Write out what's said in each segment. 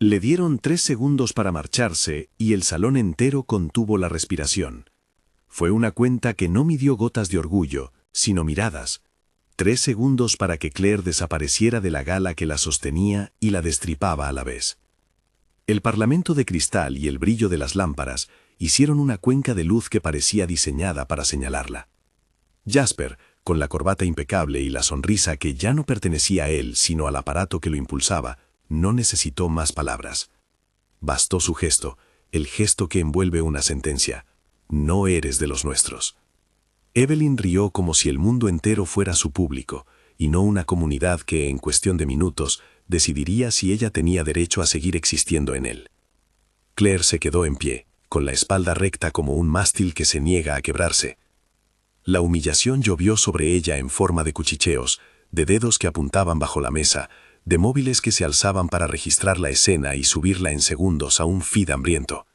Le dieron 3 segundos para marcharse y el salón entero contuvo la respiración. Fue una cuenta que no midió gotas de orgullo, sino miradas. 3 segundos para que Claire desapareciera de la gala que la sostenía y la destripaba a la vez. El parlamento de cristal y el brillo de las lámparas hicieron una cuenca de luz que parecía diseñada para señalarla. Jasper, con la corbata impecable y la sonrisa que ya no pertenecía a él sino al aparato que lo impulsaba, no necesitó más palabras. Bastó su gesto, el gesto que envuelve una sentencia. No eres de los nuestros. Evelyn rió como si el mundo entero fuera su público, y no una comunidad que, en cuestión de minutos, decidiría si ella tenía derecho a seguir existiendo en él. Claire se quedó en pie, con la espalda recta como un mástil que se niega a quebrarse. La humillación llovió sobre ella en forma de cuchicheos, de dedos que apuntaban bajo la mesa, de móviles que se alzaban para registrar la escena y subirla en segundos a un feed hambriento.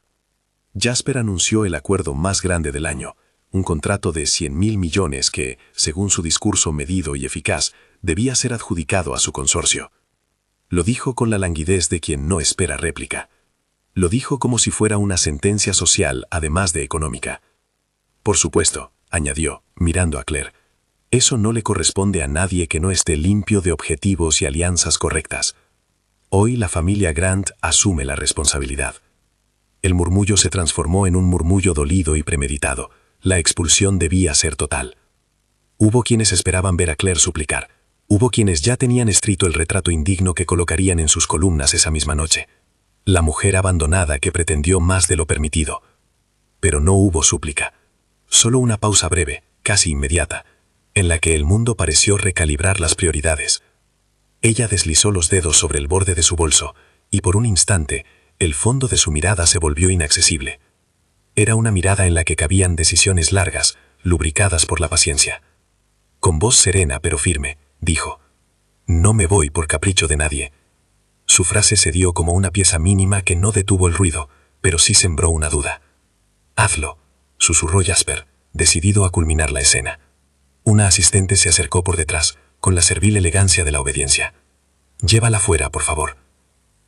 Jasper anunció el acuerdo más grande del año, un contrato de 100.000 millones que, según su discurso medido y eficaz, debía ser adjudicado a su consorcio. Lo dijo con la languidez de quien no espera réplica. Lo dijo como si fuera una sentencia social, además de económica. Por supuesto, añadió, mirando a Claire, eso no le corresponde a nadie que no esté limpio de objetivos y alianzas correctas. Hoy la familia Grant asume la responsabilidad. El murmullo se transformó en un murmullo dolido y premeditado. La expulsión debía ser total. Hubo quienes esperaban ver a Claire suplicar. Hubo quienes ya tenían escrito el retrato indigno que colocarían en sus columnas esa misma noche. La mujer abandonada que pretendió más de lo permitido. Pero no hubo súplica. Solo una pausa breve, casi inmediata, en la que el mundo pareció recalibrar las prioridades. Ella deslizó los dedos sobre el borde de su bolso, y por un instante, el fondo de su mirada se volvió inaccesible. Era una mirada en la que cabían decisiones largas, lubricadas por la paciencia. Con voz serena pero firme, dijo, «No me voy por capricho de nadie». Su frase se dio como una pieza mínima que no detuvo el ruido, pero sí sembró una duda. «Hazlo», susurró Jasper, decidido a culminar la escena. Una asistente se acercó por detrás, con la servil elegancia de la obediencia. «Llévala fuera, por favor».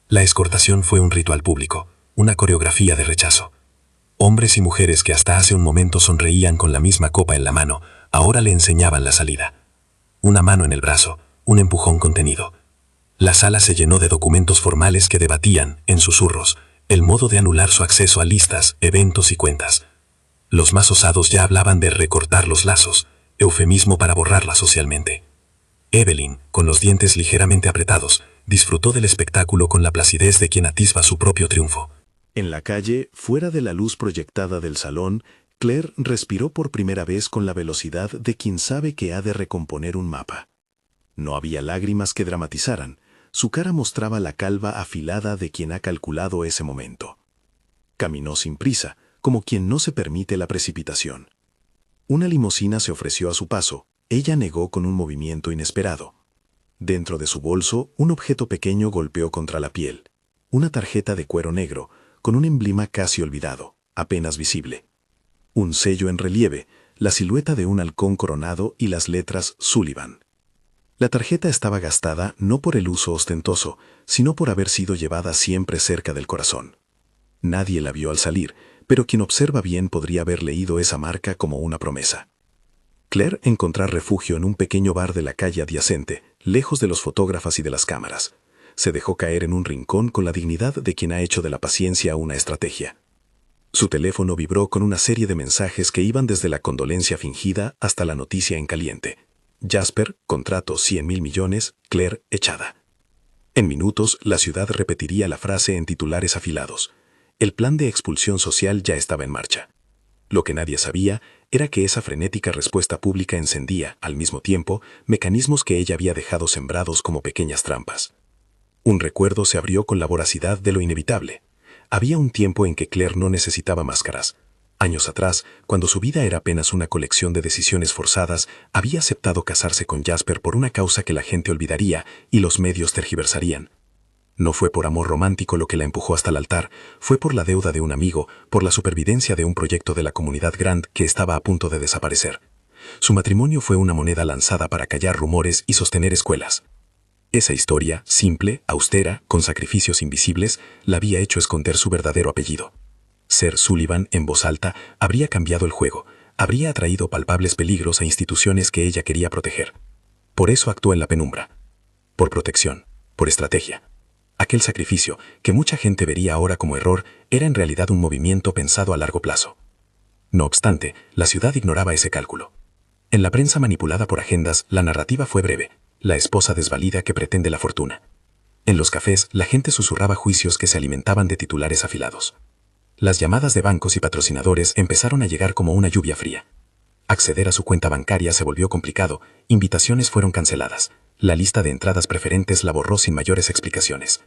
La escortación fue un ritual público, una coreografía de rechazo. Hombres y mujeres que hasta hace un momento sonreían con la misma copa en la mano, ahora le enseñaban la salida. Una mano en el brazo, un empujón contenido. La sala se llenó de documentos formales que debatían, en susurros, el modo de anular su acceso a listas, eventos y cuentas. Los más osados ya hablaban de recortar los lazos, eufemismo para borrarla socialmente. Evelyn, con los dientes ligeramente apretados, disfrutó del espectáculo con la placidez de quien atisba su propio triunfo. En la calle, fuera de la luz proyectada del salón, Claire respiró por primera vez con la velocidad de quien sabe que ha de recomponer un mapa. No había lágrimas que dramatizaran. Su cara mostraba la calva afilada de quien ha calculado ese momento. Caminó sin prisa, como quien no se permite la precipitación. Una limusina se ofreció a su paso. Ella negó con un movimiento inesperado. Dentro de su bolso, un objeto pequeño golpeó contra la piel. Una tarjeta de cuero negro, con un emblema casi olvidado, apenas visible. Un sello en relieve, la silueta de un halcón coronado y las letras Sullivan. La tarjeta estaba gastada no por el uso ostentoso, sino por haber sido llevada siempre cerca del corazón. Nadie la vio al salir, pero quien observa bien podría haber leído esa marca como una promesa. Claire encontró refugio en un pequeño bar de la calle adyacente, lejos de los fotógrafos y de las cámaras. Se dejó caer en un rincón con la dignidad de quien ha hecho de la paciencia una estrategia. Su teléfono vibró con una serie de mensajes que iban desde la condolencia fingida hasta la noticia en caliente. Jasper, contrato 100.000 millones, Claire, echada. En minutos, la ciudad repetiría la frase en titulares afilados. El plan de expulsión social ya estaba en marcha. Lo que nadie sabía era que esa frenética respuesta pública encendía, al mismo tiempo, mecanismos que ella había dejado sembrados como pequeñas trampas. Un recuerdo se abrió con la voracidad de lo inevitable. Había un tiempo en que Claire no necesitaba máscaras. Años atrás, cuando su vida era apenas una colección de decisiones forzadas, había aceptado casarse con Jasper por una causa que la gente olvidaría y los medios tergiversarían. No fue por amor romántico lo que la empujó hasta el altar, fue por la deuda de un amigo, por la supervivencia de un proyecto de la comunidad Grant que estaba a punto de desaparecer. Su matrimonio fue una moneda lanzada para callar rumores y sostener escuelas. Esa historia, simple, austera, con sacrificios invisibles, la había hecho esconder su verdadero apellido. Ser Sullivan, en voz alta, habría cambiado el juego, habría atraído palpables peligros a instituciones que ella quería proteger. Por eso actuó en la penumbra. Por protección, por estrategia. Aquel sacrificio, que mucha gente vería ahora como error, era en realidad un movimiento pensado a largo plazo. No obstante, la ciudad ignoraba ese cálculo. En la prensa manipulada por agendas, la narrativa fue breve: la esposa desvalida que pretende la fortuna. En los cafés, la gente susurraba juicios que se alimentaban de titulares afilados. Las llamadas de bancos y patrocinadores empezaron a llegar como una lluvia fría. Acceder a su cuenta bancaria se volvió complicado, invitaciones fueron canceladas, la lista de entradas preferentes la borró sin mayores explicaciones.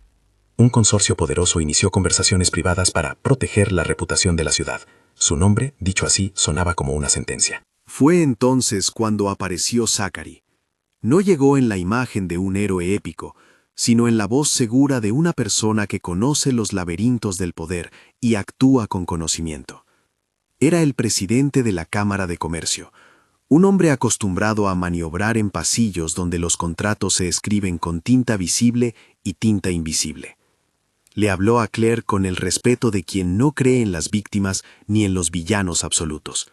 Un consorcio poderoso inició conversaciones privadas para proteger la reputación de la ciudad. Su nombre, dicho así, sonaba como una sentencia. Fue entonces cuando apareció Zachary. No llegó en la imagen de un héroe épico, sino en la voz segura de una persona que conoce los laberintos del poder y actúa con conocimiento. Era el presidente de la Cámara de Comercio, un hombre acostumbrado a maniobrar en pasillos donde los contratos se escriben con tinta visible y tinta invisible. Le habló a Claire con el respeto de quien no cree en las víctimas ni en los villanos absolutos.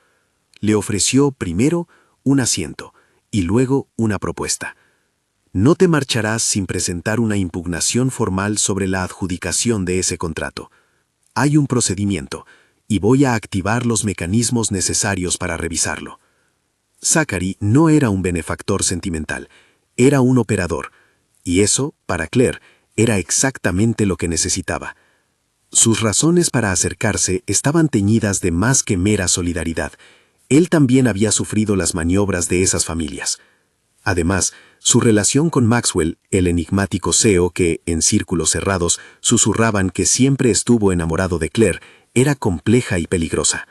Le ofreció primero un asiento y luego una propuesta. No te marcharás sin presentar una impugnación formal sobre la adjudicación de ese contrato. Hay un procedimiento, y voy a activar los mecanismos necesarios para revisarlo. Zachary no era un benefactor sentimental, era un operador, y eso, para Claire, era exactamente lo que necesitaba. Sus razones para acercarse estaban teñidas de más que mera solidaridad. Él también había sufrido las maniobras de esas familias. Además, su relación con Maxwell, el enigmático CEO que, en círculos cerrados, susurraban que siempre estuvo enamorado de Claire, era compleja y peligrosa.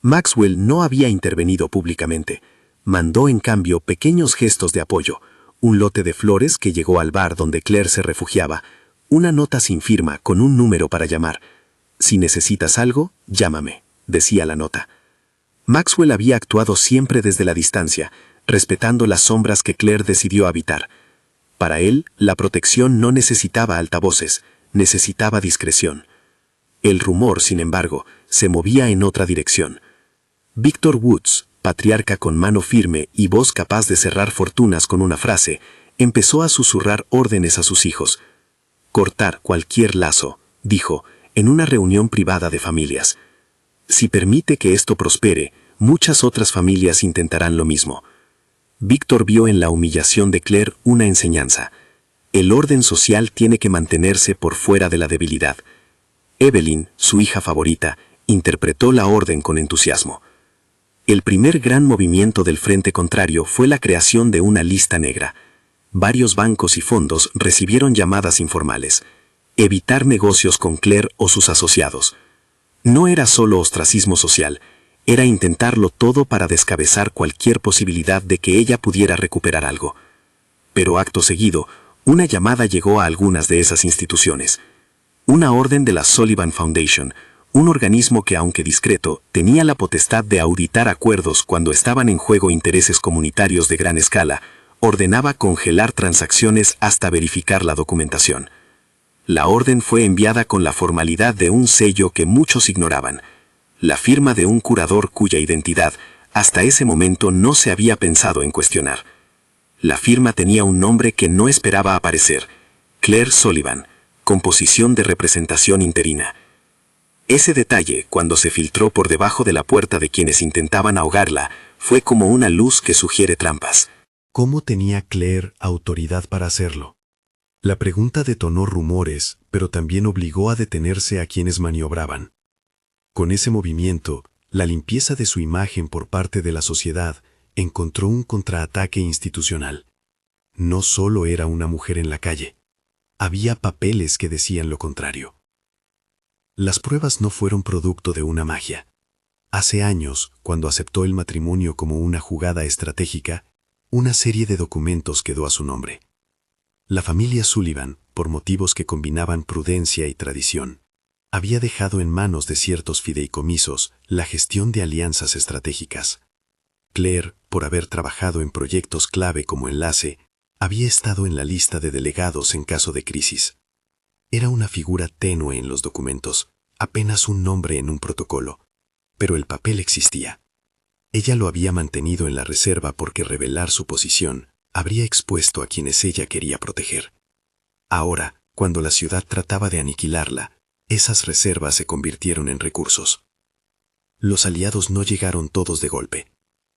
Maxwell no había intervenido públicamente. Mandó, en cambio, pequeños gestos de apoyo: un lote de flores que llegó al bar donde Claire se refugiaba, una nota sin firma con un número para llamar. «Si necesitas algo, llámame», decía la nota. Maxwell había actuado siempre desde la distancia, respetando las sombras que Claire decidió habitar. Para él, la protección no necesitaba altavoces, necesitaba discreción. El rumor, sin embargo, se movía en otra dirección. Victor Woods, patriarca con mano firme y voz capaz de cerrar fortunas con una frase, empezó a susurrar órdenes a sus hijos. «Cortar cualquier lazo», dijo, en una reunión privada de familias. «Si permite que esto prospere, muchas otras familias intentarán lo mismo». Víctor vio en la humillación de Claire una enseñanza. El orden social tiene que mantenerse por fuera de la debilidad. Evelyn, su hija favorita, interpretó la orden con entusiasmo. El primer gran movimiento del frente contrario fue la creación de una lista negra. Varios bancos y fondos recibieron llamadas informales. Evitar negocios con Claire o sus asociados. No era solo ostracismo social, era intentarlo todo para descabezar cualquier posibilidad de que ella pudiera recuperar algo. Pero acto seguido, una llamada llegó a algunas de esas instituciones. Una orden de la Sullivan Foundation, un organismo que, aunque discreto, tenía la potestad de auditar acuerdos cuando estaban en juego intereses comunitarios de gran escala, ordenaba congelar transacciones hasta verificar la documentación. La orden fue enviada con la formalidad de un sello que muchos ignoraban: la firma de un curador cuya identidad, hasta ese momento, no se había pensado en cuestionar. La firma tenía un nombre que no esperaba aparecer: Claire Sullivan, composición de representación interina. Ese detalle, cuando se filtró por debajo de la puerta de quienes intentaban ahogarla, fue como una luz que sugiere trampas. ¿Cómo tenía Claire autoridad para hacerlo? La pregunta detonó rumores, pero también obligó a detenerse a quienes maniobraban. Con ese movimiento, la limpieza de su imagen por parte de la sociedad encontró un contraataque institucional. No solo era una mujer en la calle. Había papeles que decían lo contrario. Las pruebas no fueron producto de una magia. Hace años, cuando aceptó el matrimonio como una jugada estratégica, una serie de documentos quedó a su nombre. La familia Sullivan, por motivos que combinaban prudencia y tradición, había dejado en manos de ciertos fideicomisos la gestión de alianzas estratégicas. Claire, por haber trabajado en proyectos clave como enlace, Había estado en la lista de delegados en caso de crisis. Era una figura tenue en los documentos, apenas un nombre en un protocolo, pero el papel existía. Ella lo había mantenido en la reserva porque revelar su posición habría expuesto a quienes ella quería proteger. Ahora, cuando la ciudad trataba de aniquilarla, esas reservas se convirtieron en recursos. Los aliados no llegaron todos de golpe.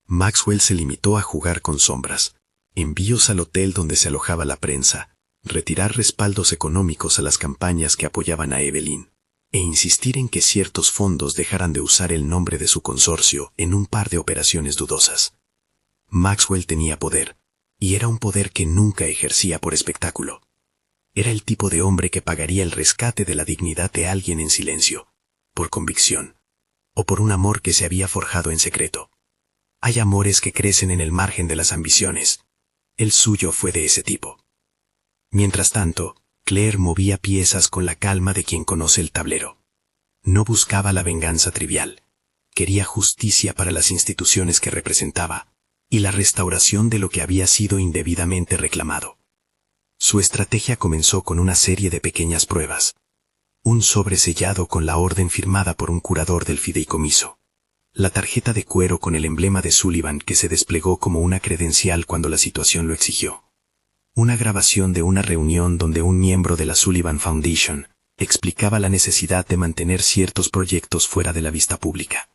Maxwell se limitó a jugar con sombras, envíos al hotel donde se alojaba la prensa, retirar respaldos económicos a las campañas que apoyaban a Evelyn, e insistir en que ciertos fondos dejaran de usar el nombre de su consorcio en un par de operaciones dudosas. Maxwell tenía poder, y era un poder que nunca ejercía por espectáculo. Era el tipo de hombre que pagaría el rescate de la dignidad de alguien en silencio, por convicción, o por un amor que se había forjado en secreto. Hay amores que crecen en el margen de las ambiciones. El suyo fue de ese tipo. Mientras tanto, Claire movía piezas con la calma de quien conoce el tablero. No buscaba la venganza trivial. Quería justicia para las instituciones que representaba y la restauración de lo que había sido indebidamente reclamado. Su estrategia comenzó con una serie de pequeñas pruebas. Un sobre sellado con la orden firmada por un curador del fideicomiso. La tarjeta de cuero con el emblema de Sullivan que se desplegó como una credencial cuando la situación lo exigió. Una grabación de una reunión donde un miembro de la Sullivan Foundation explicaba la necesidad de mantener ciertos proyectos fuera de la vista pública.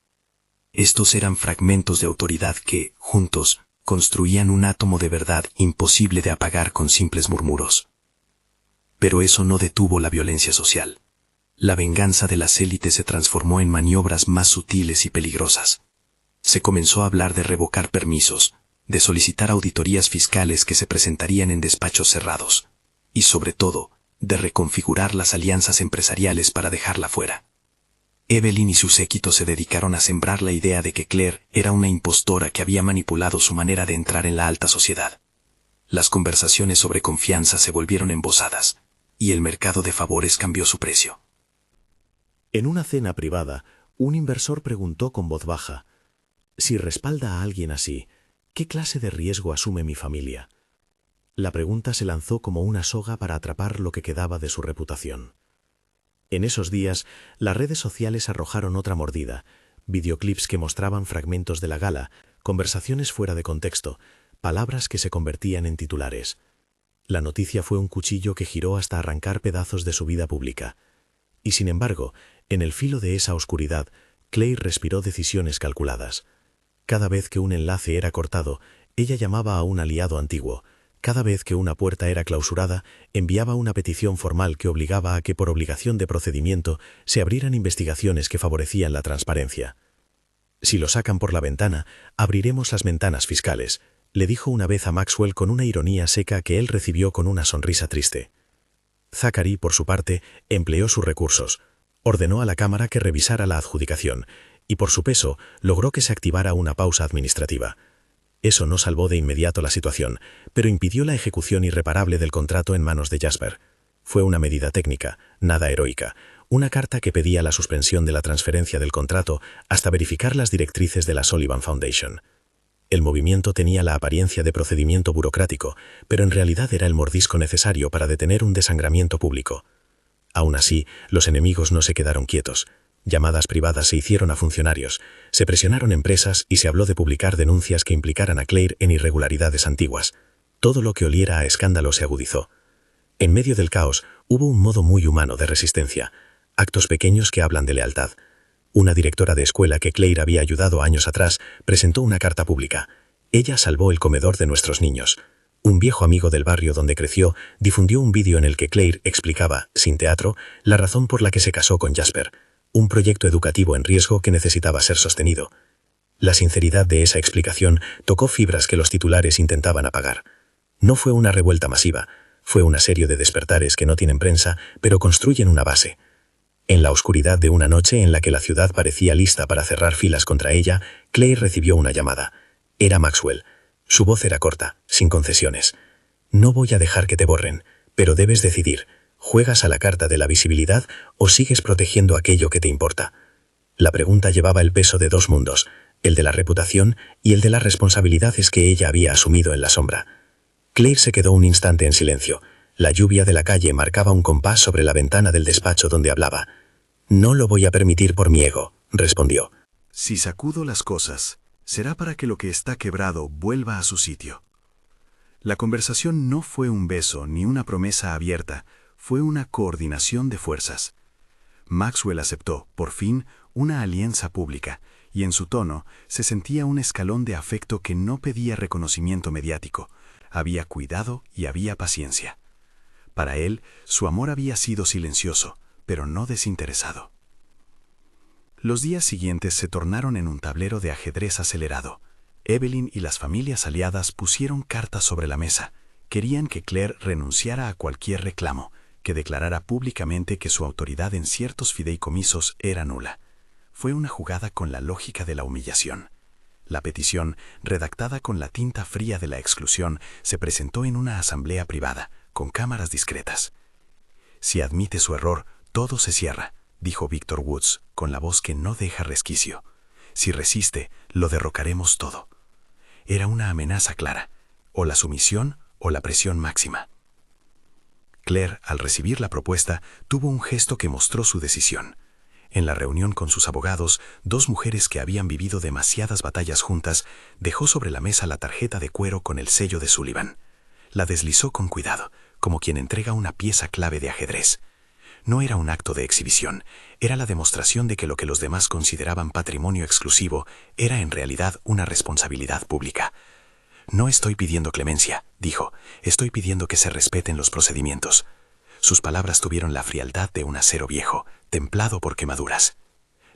Estos eran fragmentos de autoridad que, juntos, construían un átomo de verdad imposible de apagar con simples murmuros. Pero eso no detuvo la violencia social. La venganza de las élites se transformó en maniobras más sutiles y peligrosas. Se comenzó a hablar de revocar permisos, de solicitar auditorías fiscales que se presentarían en despachos cerrados, y sobre todo, de reconfigurar las alianzas empresariales para dejarla fuera. Evelyn y su séquito se dedicaron a sembrar la idea de que Claire era una impostora que había manipulado su manera de entrar en la alta sociedad. Las conversaciones sobre confianza se volvieron embosadas, y el mercado de favores cambió su precio. En una cena privada, un inversor preguntó con voz baja: «Si respalda a alguien así, ¿qué clase de riesgo asume mi familia?». La pregunta se lanzó como una soga para atrapar lo que quedaba de su reputación. En esos días, las redes sociales arrojaron otra mordida: videoclips que mostraban fragmentos de la gala, conversaciones fuera de contexto, palabras que se convertían en titulares. La noticia fue un cuchillo que giró hasta arrancar pedazos de su vida pública. Y sin embargo, en el filo de esa oscuridad, Claire respiró decisiones calculadas. Cada vez que un enlace era cortado, ella llamaba a un aliado antiguo. Cada vez que una puerta era clausurada, enviaba una petición formal que obligaba a que por obligación de procedimiento se abrieran investigaciones que favorecían la transparencia. «Si lo sacan por la ventana, abriremos las ventanas fiscales», le dijo una vez a Maxwell con una ironía seca que él recibió con una sonrisa triste. Zachary, por su parte, empleó sus recursos. Ordenó a la Cámara que revisara la adjudicación y, por su peso, logró que se activara una pausa administrativa. Eso no salvó de inmediato la situación, pero impidió la ejecución irreparable del contrato en manos de Jasper. Fue una medida técnica, nada heroica, una carta que pedía la suspensión de la transferencia del contrato hasta verificar las directrices de la Sullivan Foundation. El movimiento tenía la apariencia de procedimiento burocrático, pero en realidad era el mordisco necesario para detener un desangramiento público. Aún así, los enemigos no se quedaron quietos. Llamadas privadas se hicieron a funcionarios, se presionaron empresas y se habló de publicar denuncias que implicaran a Claire en irregularidades antiguas. Todo lo que oliera a escándalo se agudizó. En medio del caos, hubo un modo muy humano de resistencia, actos pequeños que hablan de lealtad. Una directora de escuela que Claire había ayudado años atrás presentó una carta pública. Ella salvó el comedor de nuestros niños. Un viejo amigo del barrio donde creció difundió un vídeo en el que Claire explicaba, sin teatro, la razón por la que se casó con Jasper. Un proyecto educativo en riesgo que necesitaba ser sostenido. La sinceridad de esa explicación tocó fibras que los titulares intentaban apagar. No fue una revuelta masiva, fue una serie de despertares que no tienen prensa, pero construyen una base. En la oscuridad de una noche en la que la ciudad parecía lista para cerrar filas contra ella, Claire recibió una llamada. Era Maxwell. Su voz era corta, sin concesiones. «No voy a dejar que te borren, pero debes decidir. ¿Juegas a la carta de la visibilidad o sigues protegiendo aquello que te importa?». La pregunta llevaba el peso de dos mundos, el de la reputación y el de las responsabilidades que ella había asumido en la sombra. Claire se quedó un instante en silencio. La lluvia de la calle marcaba un compás sobre la ventana del despacho donde hablaba. «No lo voy a permitir por mi ego», respondió. Si sacudo las cosas, será para que lo que está quebrado vuelva a su sitio. La conversación no fue un beso ni una promesa abierta, fue una coordinación de fuerzas. Maxwell aceptó, por fin, una alianza pública, y en su tono se sentía un escalón de afecto que no pedía reconocimiento mediático. Había cuidado y había paciencia. Para él, su amor había sido silencioso, pero no desinteresado. Los días siguientes se tornaron en un tablero de ajedrez acelerado. Evelyn y las familias aliadas pusieron cartas sobre la mesa. Querían que Claire renunciara a cualquier reclamo, que declarara públicamente que su autoridad en ciertos fideicomisos era nula. Fue una jugada con la lógica de la humillación. La petición, redactada con la tinta fría de la exclusión, se presentó en una asamblea privada, con cámaras discretas. Si admite su error, todo se cierra, dijo Victor Woods, con la voz que no deja resquicio. Si resiste, lo derrocaremos todo. Era una amenaza clara, o la sumisión o la presión máxima. Claire, al recibir la propuesta, tuvo un gesto que mostró su decisión. En la reunión con sus abogados, dos mujeres que habían vivido demasiadas batallas juntas, dejó sobre la mesa la tarjeta de cuero con el sello de Sullivan. La deslizó con cuidado, como quien entrega una pieza clave de ajedrez. No era un acto de exhibición, era la demostración de que lo que los demás consideraban patrimonio exclusivo era en realidad una responsabilidad pública. «No estoy pidiendo clemencia», dijo, «estoy pidiendo que se respeten los procedimientos». Sus palabras tuvieron la frialdad de un acero viejo, templado por quemaduras.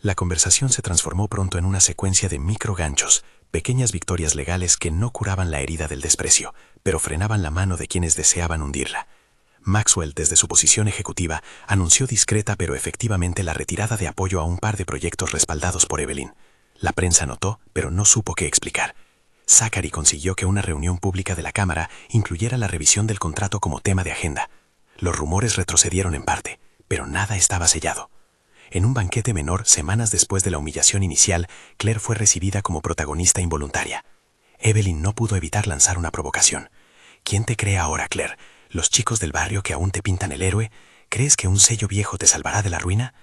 La conversación se transformó pronto en una secuencia de microganchos, pequeñas victorias legales que no curaban la herida del desprecio, pero frenaban la mano de quienes deseaban hundirla. Maxwell, desde su posición ejecutiva, anunció discreta pero efectivamente la retirada de apoyo a un par de proyectos respaldados por Evelyn. La prensa notó, pero no supo qué explicar. Zachary consiguió que una reunión pública de la Cámara incluyera la revisión del contrato como tema de agenda. Los rumores retrocedieron en parte, pero nada estaba sellado. En un banquete menor, semanas después de la humillación inicial, Claire fue recibida como protagonista involuntaria. Evelyn no pudo evitar lanzar una provocación. ¿Quién te cree ahora, Claire? ¿Los chicos del barrio que aún te pintan el héroe? ¿Crees que un sello viejo te salvará de la ruina?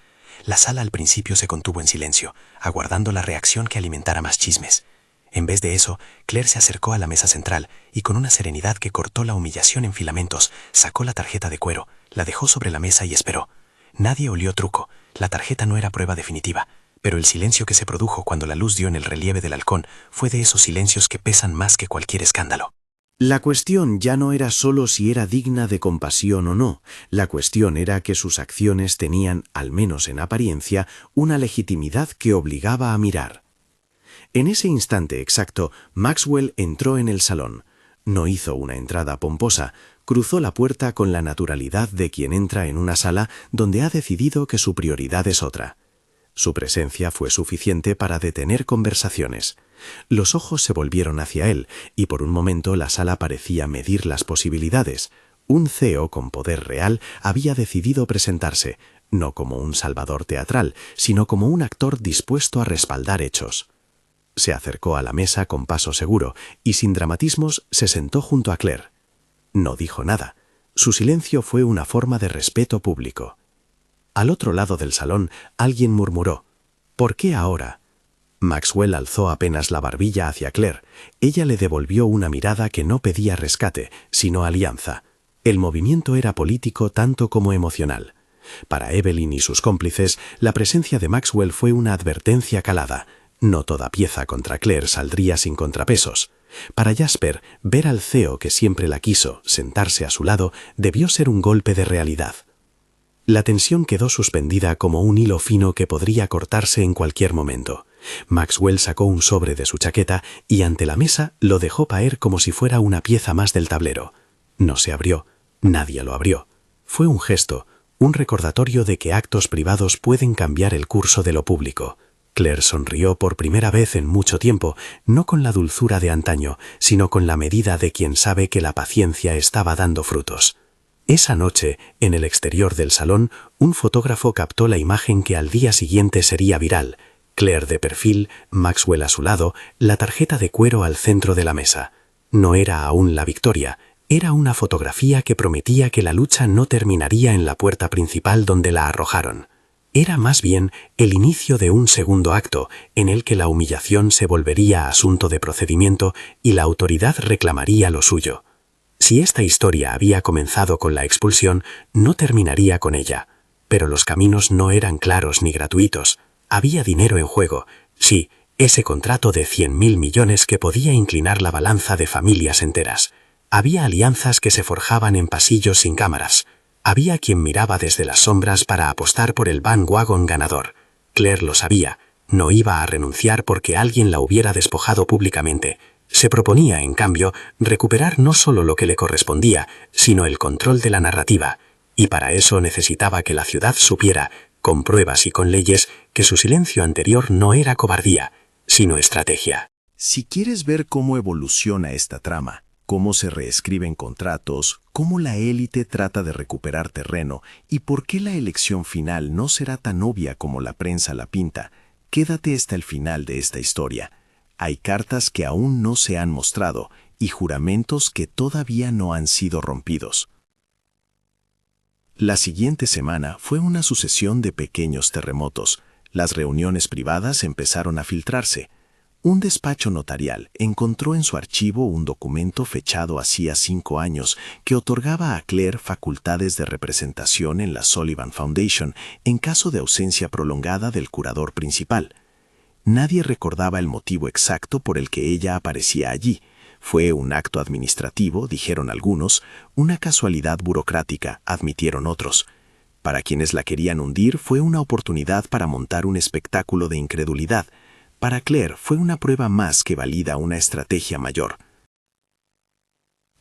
La sala al principio se contuvo en silencio, aguardando la reacción que alimentara más chismes. En vez de eso, Claire se acercó a la mesa central y con una serenidad que cortó la humillación en filamentos, sacó la tarjeta de cuero, la dejó sobre la mesa y esperó. Nadie olió truco, la tarjeta no era prueba definitiva, pero el silencio que se produjo cuando la luz dio en el relieve del halcón fue de esos silencios que pesan más que cualquier escándalo. La cuestión ya no era solo si era digna de compasión o no, la cuestión era que sus acciones tenían, al menos en apariencia, una legitimidad que obligaba a mirar. En ese instante exacto, Maxwell entró en el salón. No hizo una entrada pomposa, cruzó la puerta con la naturalidad de quien entra en una sala donde ha decidido que su prioridad es otra. Su presencia fue suficiente para detener conversaciones. Los ojos se volvieron hacia él, y por un momento la sala parecía medir las posibilidades. Un CEO con poder real había decidido presentarse, no como un salvador teatral, sino como un actor dispuesto a respaldar hechos. Se acercó a la mesa con paso seguro y sin dramatismos se sentó junto a Claire. No dijo nada. Su silencio fue una forma de respeto público. Al otro lado del salón, alguien murmuró: «¿Por qué ahora?». Maxwell alzó apenas la barbilla hacia Claire. Ella le devolvió una mirada que no pedía rescate, sino alianza. El movimiento era político tanto como emocional. Para Evelyn y sus cómplices, la presencia de Maxwell fue una advertencia calada. No toda pieza contra Claire saldría sin contrapesos. Para Jasper, ver al CEO que siempre la quiso sentarse a su lado debió ser un golpe de realidad. La tensión quedó suspendida como un hilo fino que podría cortarse en cualquier momento. Maxwell sacó un sobre de su chaqueta y ante la mesa lo dejó caer como si fuera una pieza más del tablero. No se abrió, nadie lo abrió. Fue un gesto, un recordatorio de que actos privados pueden cambiar el curso de lo público. Claire sonrió por primera vez en mucho tiempo, no con la dulzura de antaño, sino con la medida de quien sabe que la paciencia estaba dando frutos. Esa noche, en el exterior del salón, un fotógrafo captó la imagen que al día siguiente sería viral. Claire de perfil, Maxwell a su lado, la tarjeta de cuero al centro de la mesa. No era aún la victoria, Era una fotografía que prometía que la lucha no terminaría en la puerta principal donde la arrojaron. Era más bien el inicio de un segundo acto en el que la humillación se volvería asunto de procedimiento y la autoridad reclamaría lo suyo. Si esta historia había comenzado con la expulsión, no terminaría con ella. Pero los caminos no eran claros ni gratuitos. Había dinero en juego. Sí, ese contrato de 100.000 millones que podía inclinar la balanza de familias enteras. Había alianzas que se forjaban en pasillos sin cámaras. Había quien miraba desde las sombras para apostar por el bandwagon ganador. Claire lo sabía. No iba a renunciar porque alguien la hubiera despojado públicamente. Se proponía, en cambio, recuperar no solo lo que le correspondía, sino el control de la narrativa. Y para eso necesitaba que la ciudad supiera, con pruebas y con leyes, que su silencio anterior no era cobardía, sino estrategia. Si quieres ver cómo evoluciona esta trama, cómo se reescriben contratos, cómo la élite trata de recuperar terreno y por qué la elección final no será tan obvia como la prensa la pinta, quédate hasta el final de esta historia. Hay cartas que aún no se han mostrado y juramentos que todavía no han sido rompidos. La siguiente semana fue una sucesión de pequeños terremotos. Las reuniones privadas empezaron a filtrarse. Un despacho notarial encontró en su archivo un documento fechado hacía 5 años que otorgaba a Claire facultades de representación en la Sullivan Foundation en caso de ausencia prolongada del curador principal. Nadie recordaba el motivo exacto por el que ella aparecía allí. Fue un acto administrativo, dijeron algunos, una casualidad burocrática, admitieron otros. Para quienes la querían hundir fue una oportunidad para montar un espectáculo de incredulidad. Para Claire fue una prueba más que valida una estrategia mayor.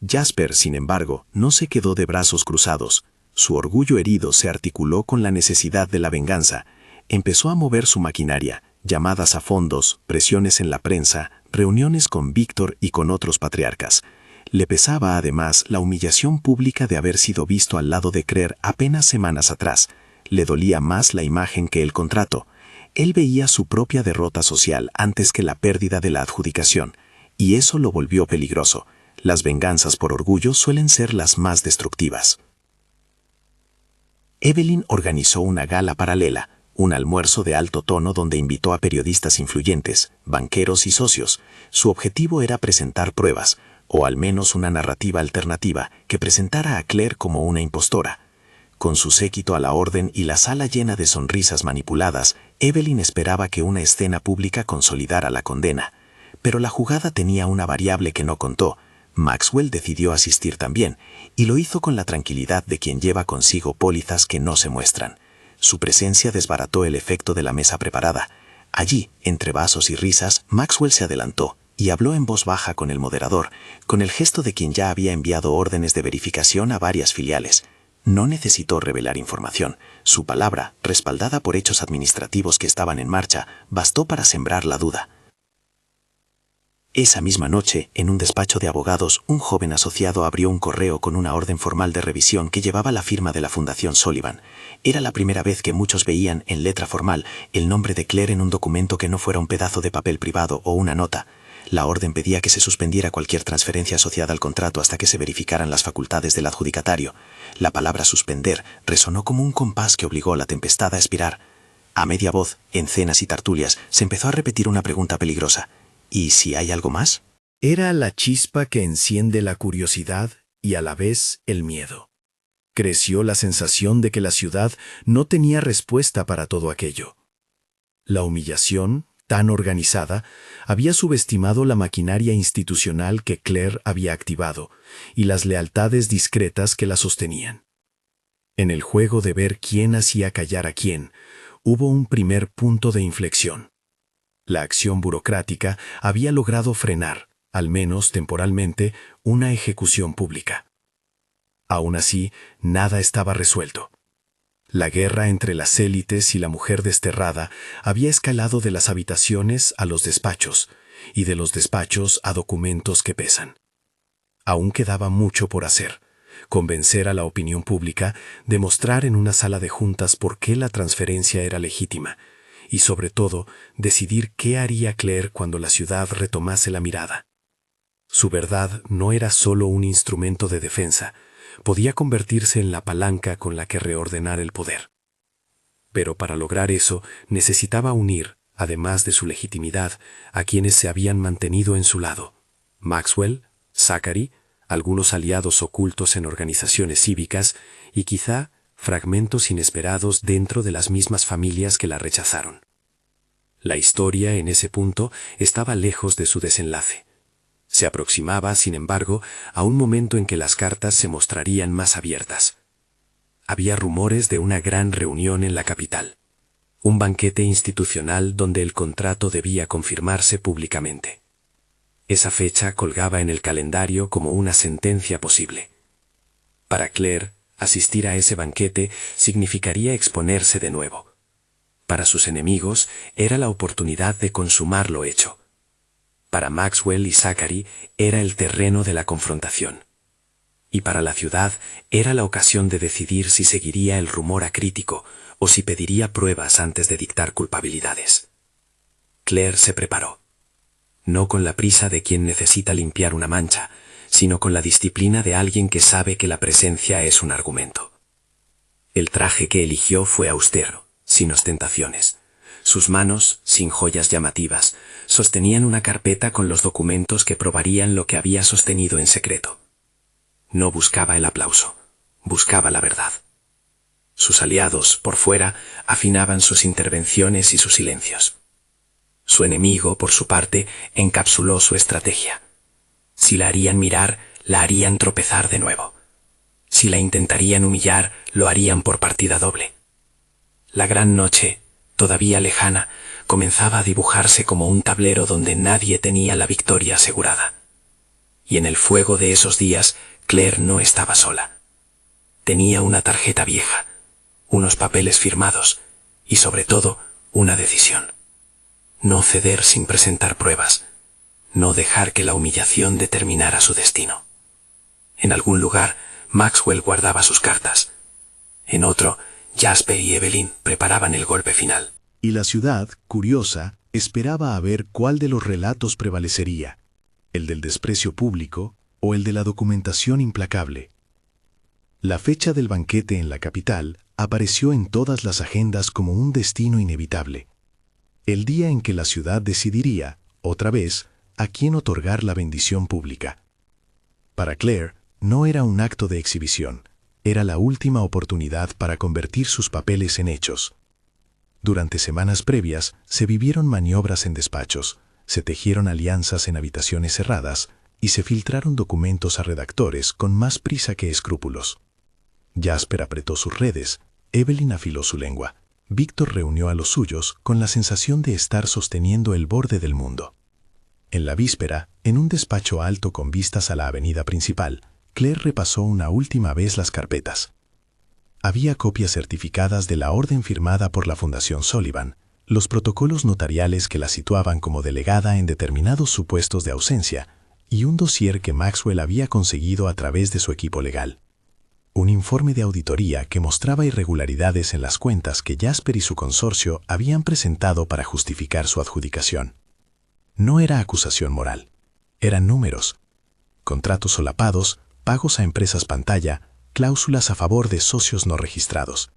Jasper, sin embargo, no se quedó de brazos cruzados. Su orgullo herido se articuló con la necesidad de la venganza. Empezó a mover su maquinaria, llamadas a fondos, presiones en la prensa, reuniones con Víctor y con otros patriarcas. Le pesaba además la humillación pública de haber sido visto al lado de Claire apenas semanas atrás. Le dolía más la imagen que el contrato. Él veía su propia derrota social antes que la pérdida de la adjudicación, y eso lo volvió peligroso. Las venganzas por orgullo suelen ser las más destructivas. Evelyn organizó una gala paralela, un almuerzo de alto tono donde invitó a periodistas influyentes, banqueros y socios. Su objetivo era presentar pruebas, o al menos una narrativa alternativa que presentara a Claire como una impostora. Con su séquito a la orden y la sala llena de sonrisas manipuladas, Evelyn esperaba que una escena pública consolidara la condena. Pero la jugada tenía una variable que no contó. Maxwell decidió asistir también, y lo hizo con la tranquilidad de quien lleva consigo pólizas que no se muestran. Su presencia desbarató el efecto de la mesa preparada. Allí, entre vasos y risas, Maxwell se adelantó y habló en voz baja con el moderador, con el gesto de quien ya había enviado órdenes de verificación a varias filiales. No necesitó revelar información. Su palabra, respaldada por hechos administrativos que estaban en marcha, bastó para sembrar la duda. Esa misma noche, en un despacho de abogados, un joven asociado abrió un correo con una orden formal de revisión que llevaba la firma de la Fundación Sullivan. Era la primera vez que muchos veían, en letra formal, el nombre de Claire en un documento que no fuera un pedazo de papel privado o una nota. La orden pedía que se suspendiera cualquier transferencia asociada al contrato hasta que se verificaran las facultades del adjudicatario. La palabra suspender resonó como un compás que obligó a la tempestad a expirar. A media voz, en cenas y tertulias, se empezó a repetir una pregunta peligrosa. ¿Y si hay algo más? Era la chispa que enciende la curiosidad y a la vez el miedo. Creció la sensación de que la ciudad no tenía respuesta para todo aquello. La humillación, tan organizada, había subestimado la maquinaria institucional que Claire había activado y las lealtades discretas que la sostenían. En el juego de ver quién hacía callar a quién, hubo un primer punto de inflexión. La acción burocrática había logrado frenar, al menos temporalmente, una ejecución pública. Aún así, nada estaba resuelto. La guerra entre las élites y la mujer desterrada había escalado de las habitaciones a los despachos, y de los despachos a documentos que pesan. Aún quedaba mucho por hacer: convencer a la opinión pública, demostrar en una sala de juntas por qué la transferencia era legítima, y sobre todo, decidir qué haría Claire cuando la ciudad retomase la mirada. Su verdad no era solo un instrumento de defensa, podía convertirse en la palanca con la que reordenar el poder. Pero para lograr eso necesitaba unir, además de su legitimidad, a quienes se habían mantenido en su lado: Maxwell, Zachary, algunos aliados ocultos en organizaciones cívicas y quizá fragmentos inesperados dentro de las mismas familias que la rechazaron. La historia, en ese punto, estaba lejos de su desenlace. Se aproximaba, sin embargo, a un momento en que las cartas se mostrarían más abiertas. Había rumores de una gran reunión en la capital, un banquete institucional donde el contrato debía confirmarse públicamente. Esa fecha colgaba en el calendario como una sentencia posible. Para Claire, asistir a ese banquete significaría exponerse de nuevo. Para sus enemigos era la oportunidad de consumar lo hecho. Para Maxwell y Zachary era el terreno de la confrontación. Y para la ciudad era la ocasión de decidir si seguiría el rumor acrítico o si pediría pruebas antes de dictar culpabilidades. Claire se preparó. No con la prisa de quien necesita limpiar una mancha, sino con la disciplina de alguien que sabe que la presencia es un argumento. El traje que eligió fue austero, sin ostentaciones. Sus manos, sin joyas llamativas, sostenían una carpeta con los documentos que probarían lo que había sostenido en secreto. No buscaba el aplauso, buscaba la verdad. Sus aliados, por fuera, afinaban sus intervenciones y sus silencios. Su enemigo, por su parte, encapsuló su estrategia. Si la harían mirar, la harían tropezar de nuevo. Si la intentarían humillar, lo harían por partida doble. La gran noche, todavía lejana, comenzaba a dibujarse como un tablero donde nadie tenía la victoria asegurada. Y en el fuego de esos días, Claire no estaba sola. Tenía una tarjeta vieja, unos papeles firmados y, sobre todo, una decisión. No ceder sin presentar pruebas, no dejar que la humillación determinara su destino. En algún lugar, Maxwell guardaba sus cartas. En otro, Jasper y Evelyn preparaban el golpe final. Y la ciudad, curiosa, esperaba a ver cuál de los relatos prevalecería, el del desprecio público o el de la documentación implacable. La fecha del banquete en la capital apareció en todas las agendas como un destino inevitable. El día en que la ciudad decidiría, otra vez, a quién otorgar la bendición pública. Para Claire, no era un acto de exhibición, era la última oportunidad para convertir sus papeles en hechos. Durante semanas previas, se vivieron maniobras en despachos, se tejieron alianzas en habitaciones cerradas y se filtraron documentos a redactores con más prisa que escrúpulos. Jasper apretó sus redes, Evelyn afiló su lengua. Víctor reunió a los suyos con la sensación de estar sosteniendo el borde del mundo. En la víspera, en un despacho alto con vistas a la avenida principal, Claire repasó una última vez las carpetas. Había copias certificadas de la orden firmada por la Fundación Sullivan, los protocolos notariales que la situaban como delegada en determinados supuestos de ausencia y un dossier que Maxwell había conseguido a través de su equipo legal. Un informe de auditoría que mostraba irregularidades en las cuentas que Jasper y su consorcio habían presentado para justificar su adjudicación. No era acusación moral, eran números, contratos solapados, pagos a empresas pantalla, cláusulas a favor de socios no registrados.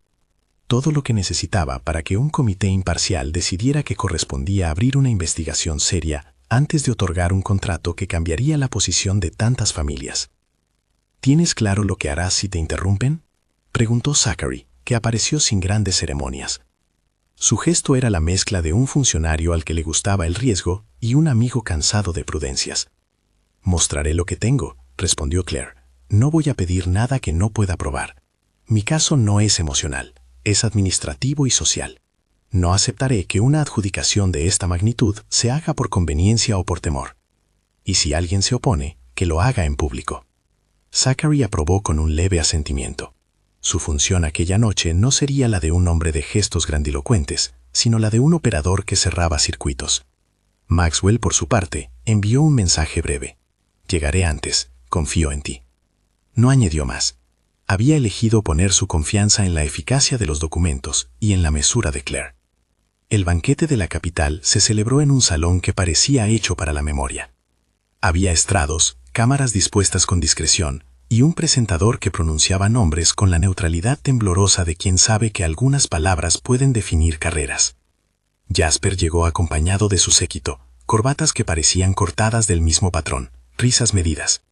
Todo lo que necesitaba para que un comité imparcial decidiera que correspondía abrir una investigación seria antes de otorgar un contrato que cambiaría la posición de tantas familias. ¿Tienes claro lo que harás si te interrumpen?, preguntó Zachary, que apareció sin grandes ceremonias. Su gesto era la mezcla de un funcionario al que le gustaba el riesgo y un amigo cansado de prudencias. «Mostraré lo que tengo», respondió Claire. «No voy a pedir nada que no pueda probar. Mi caso no es emocional, es administrativo y social. No aceptaré que una adjudicación de esta magnitud se haga por conveniencia o por temor. Y si alguien se opone, que lo haga en público». Zachary aprobó con un leve asentimiento. Su función aquella noche no sería la de un hombre de gestos grandilocuentes, sino la de un operador que cerraba circuitos. Maxwell, por su parte, envió un mensaje breve. «Llegaré antes, confío en ti». No añadió más. Había elegido poner su confianza en la eficacia de los documentos y en la mesura de Claire. El banquete de la capital se celebró en un salón que parecía hecho para la memoria. Había estrados, cámaras dispuestas con discreción, y un presentador que pronunciaba nombres con la neutralidad temblorosa de quien sabe que algunas palabras pueden definir carreras. Jasper llegó acompañado de su séquito, corbatas que parecían cortadas del mismo patrón, risas medidas.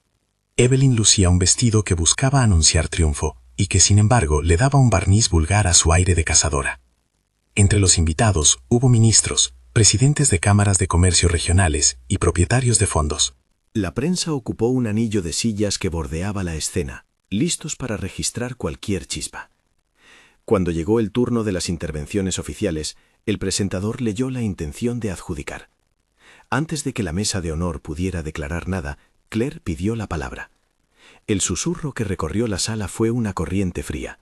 Evelyn lucía un vestido que buscaba anunciar triunfo, y que sin embargo le daba un barniz vulgar a su aire de cazadora. Entre los invitados hubo ministros, presidentes de cámaras de comercio regionales y propietarios de fondos. La prensa ocupó un anillo de sillas que bordeaba la escena, listos para registrar cualquier chispa. Cuando llegó el turno de las intervenciones oficiales, el presentador leyó la intención de adjudicar. Antes de que la mesa de honor pudiera declarar nada, Claire pidió la palabra. El susurro que recorrió la sala fue una corriente fría.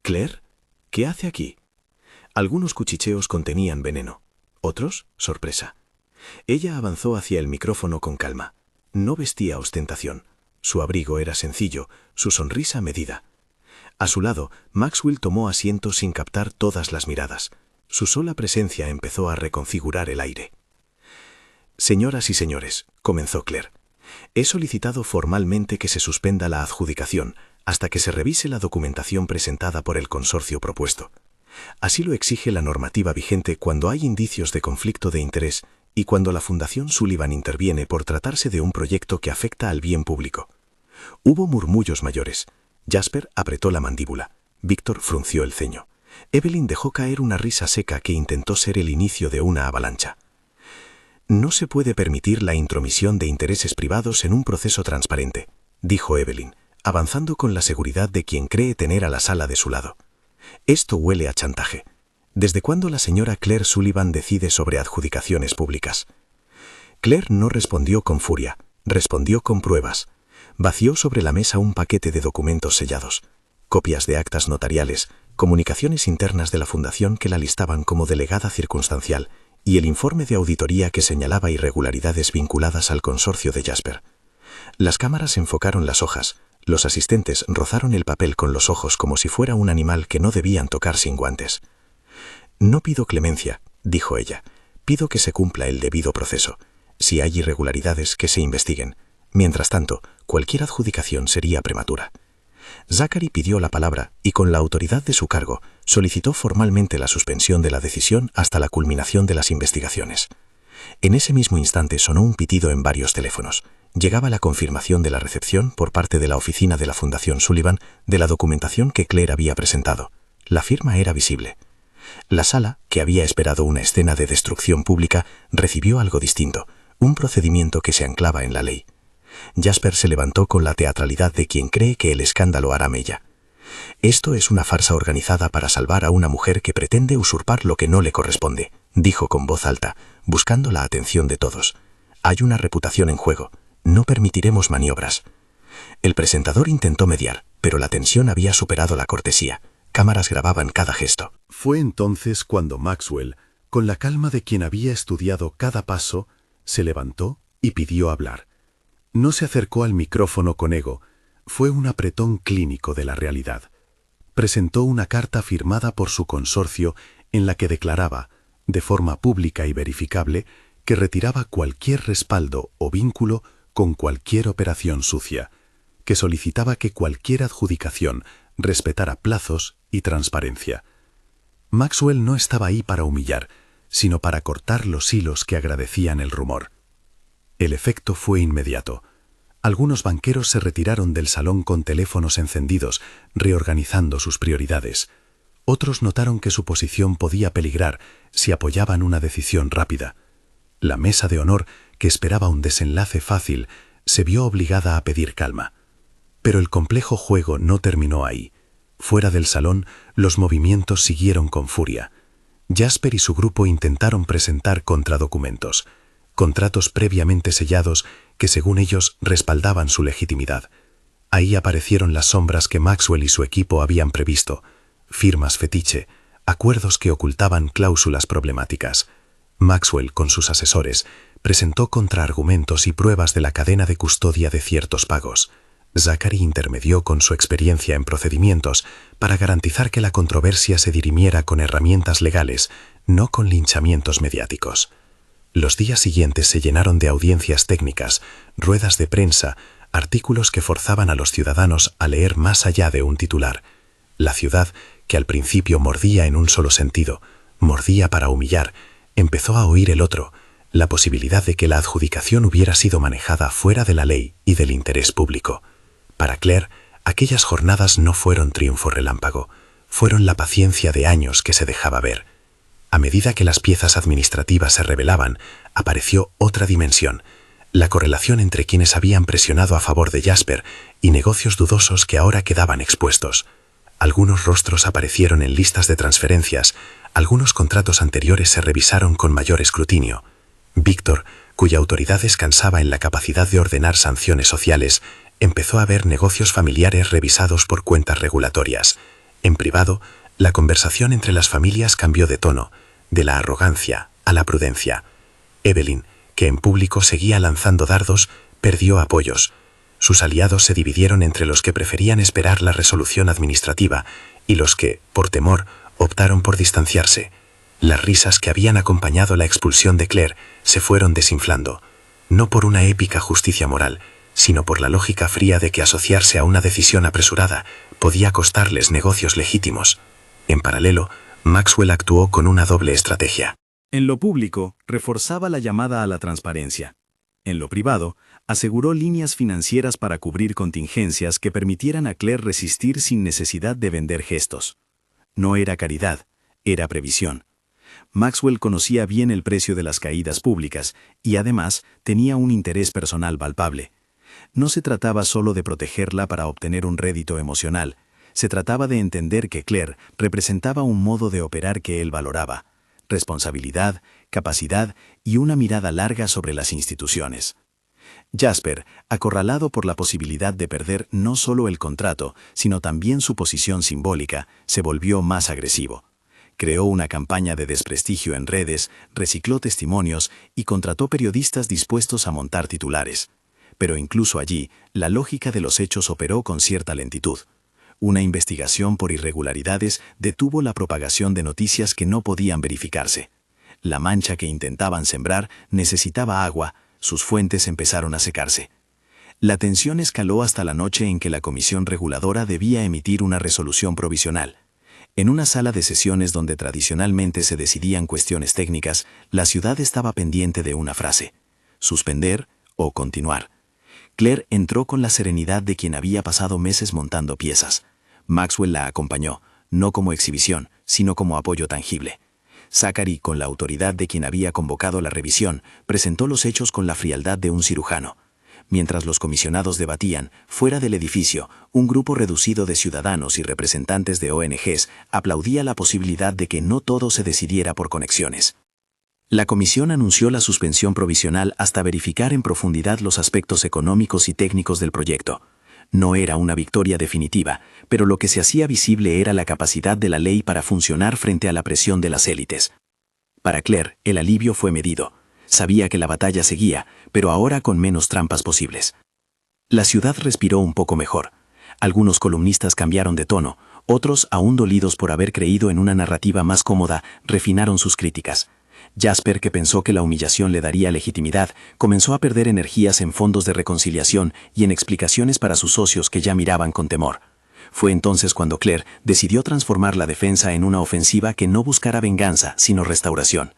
«¿Claire? ¿Qué hace aquí?» Algunos cuchicheos contenían veneno, otros, sorpresa. Ella avanzó hacia el micrófono con calma. No vestía ostentación. Su abrigo era sencillo, su sonrisa medida. A su lado, Maxwell tomó asiento sin captar todas las miradas. Su sola presencia empezó a reconfigurar el aire. «Señoras y señores», comenzó Claire, «he solicitado formalmente que se suspenda la adjudicación hasta que se revise la documentación presentada por el consorcio propuesto. Así lo exige la normativa vigente cuando hay indicios de conflicto de interés y cuando la Fundación Sullivan interviene por tratarse de un proyecto que afecta al bien público». Hubo murmullos mayores. Jasper apretó la mandíbula. Víctor frunció el ceño. Evelyn dejó caer una risa seca que intentó ser el inicio de una avalancha. «No se puede permitir la intromisión de intereses privados en un proceso transparente», dijo Evelyn, avanzando con la seguridad de quien cree tener a la sala de su lado. «Esto huele a chantaje. ¿Desde cuándo la señora Claire Sullivan decide sobre adjudicaciones públicas?» Claire no respondió con furia, respondió con pruebas. Vació sobre la mesa un paquete de documentos sellados, copias de actas notariales, comunicaciones internas de la Fundación que la listaban como delegada circunstancial y el informe de auditoría que señalaba irregularidades vinculadas al consorcio de Jasper. Las cámaras enfocaron las hojas, los asistentes rozaron el papel con los ojos como si fuera un animal que no debían tocar sin guantes. «No pido clemencia», dijo ella, «pido que se cumpla el debido proceso. Si hay irregularidades, que se investiguen. Mientras tanto, cualquier adjudicación sería prematura». Zachary pidió la palabra y con la autoridad de su cargo solicitó formalmente la suspensión de la decisión hasta la culminación de las investigaciones. En ese mismo instante sonó un pitido en varios teléfonos. Llegaba la confirmación de la recepción por parte de la oficina de la Fundación Sullivan de la documentación que Claire había presentado. La firma era visible. La sala, que había esperado una escena de destrucción pública, recibió algo distinto, un procedimiento que se anclaba en la ley. Jasper se levantó con la teatralidad de quien cree que el escándalo hará mella. «Esto es una farsa organizada para salvar a una mujer que pretende usurpar lo que no le corresponde», dijo con voz alta, buscando la atención de todos. «Hay una reputación en juego. No permitiremos maniobras». El presentador intentó mediar, pero la tensión había superado la cortesía. Cámaras grababan cada gesto. Fue entonces cuando Maxwell, con la calma de quien había estudiado cada paso, se levantó y pidió hablar. No se acercó al micrófono con ego, fue un apretón clínico de la realidad. Presentó una carta firmada por su consorcio en la que declaraba, de forma pública y verificable, que retiraba cualquier respaldo o vínculo con cualquier operación sucia, que solicitaba que cualquier adjudicación respetara plazos y transparencia. Maxwell no estaba ahí para humillar, sino para cortar los hilos que agradecían el rumor. El efecto fue inmediato. Algunos banqueros se retiraron del salón con teléfonos encendidos, reorganizando sus prioridades. Otros notaron que su posición podía peligrar si apoyaban una decisión rápida. La mesa de honor, que esperaba un desenlace fácil, se vio obligada a pedir calma. Pero el complejo juego no terminó ahí. Fuera del salón, los movimientos siguieron con furia. Jasper y su grupo intentaron presentar contradocumentos, contratos previamente sellados que según ellos respaldaban su legitimidad. Ahí aparecieron las sombras que Maxwell y su equipo habían previsto, firmas fetiche, acuerdos que ocultaban cláusulas problemáticas. Maxwell, con sus asesores, presentó contraargumentos y pruebas de la cadena de custodia de ciertos pagos. Zachary intermedió con su experiencia en procedimientos para garantizar que la controversia se dirimiera con herramientas legales, no con linchamientos mediáticos. Los días siguientes se llenaron de audiencias técnicas, ruedas de prensa, artículos que forzaban a los ciudadanos a leer más allá de un titular. La ciudad, que al principio mordía en un solo sentido, mordía para humillar, empezó a oír el otro, la posibilidad de que la adjudicación hubiera sido manejada fuera de la ley y del interés público. Para Claire, aquellas jornadas no fueron triunfo relámpago, fueron la paciencia de años que se dejaba ver. A medida que las piezas administrativas se revelaban, apareció otra dimensión, la correlación entre quienes habían presionado a favor de Jasper y negocios dudosos que ahora quedaban expuestos. Algunos rostros aparecieron en listas de transferencias, algunos contratos anteriores se revisaron con mayor escrutinio. Víctor, cuya autoridad descansaba en la capacidad de ordenar sanciones sociales, empezó a ver negocios familiares revisados por cuentas regulatorias. En privado, la conversación entre las familias cambió de tono, de la arrogancia a la prudencia. Evelyn, que en público seguía lanzando dardos, perdió apoyos. Sus aliados se dividieron entre los que preferían esperar la resolución administrativa y los que, por temor, optaron por distanciarse. Las risas que habían acompañado la expulsión de Claire se fueron desinflando, no por una épica justicia moral, sino por la lógica fría de que asociarse a una decisión apresurada podía costarles negocios legítimos. En paralelo, Maxwell actuó con una doble estrategia. En lo público, reforzaba la llamada a la transparencia. En lo privado, aseguró líneas financieras para cubrir contingencias que permitieran a Claire resistir sin necesidad de vender gestos. No era caridad, era previsión. Maxwell conocía bien el precio de las caídas públicas y además tenía un interés personal palpable. No se trataba solo de protegerla para obtener un rédito emocional, se trataba de entender que Claire representaba un modo de operar que él valoraba: responsabilidad, capacidad y una mirada larga sobre las instituciones. Jasper, acorralado por la posibilidad de perder no solo el contrato, sino también su posición simbólica, se volvió más agresivo. Creó una campaña de desprestigio en redes, recicló testimonios y contrató periodistas dispuestos a montar titulares. Pero incluso allí, la lógica de los hechos operó con cierta lentitud. Una investigación por irregularidades detuvo la propagación de noticias que no podían verificarse. La mancha que intentaban sembrar necesitaba agua, sus fuentes empezaron a secarse. La tensión escaló hasta la noche en que la comisión reguladora debía emitir una resolución provisional. En una sala de sesiones donde tradicionalmente se decidían cuestiones técnicas, la ciudad estaba pendiente de una frase: suspender o continuar. Claire entró con la serenidad de quien había pasado meses montando piezas. Maxwell la acompañó, no como exhibición, sino como apoyo tangible. Zachary, con la autoridad de quien había convocado la revisión, presentó los hechos con la frialdad de un cirujano. Mientras los comisionados debatían, fuera del edificio, un grupo reducido de ciudadanos y representantes de ONGs aplaudía la posibilidad de que no todo se decidiera por conexiones. La comisión anunció la suspensión provisional hasta verificar en profundidad los aspectos económicos y técnicos del proyecto. No era una victoria definitiva, pero lo que se hacía visible era la capacidad de la ley para funcionar frente a la presión de las élites. Para Claire, el alivio fue medido. Sabía que la batalla seguía, pero ahora con menos trampas posibles. La ciudad respiró un poco mejor. Algunos columnistas cambiaron de tono, otros, aún dolidos por haber creído en una narrativa más cómoda, refinaron sus críticas. Jasper, que pensó que la humillación le daría legitimidad, comenzó a perder energías en fondos de reconciliación y en explicaciones para sus socios que ya miraban con temor. Fue entonces cuando Claire decidió transformar la defensa en una ofensiva que no buscara venganza, sino restauración.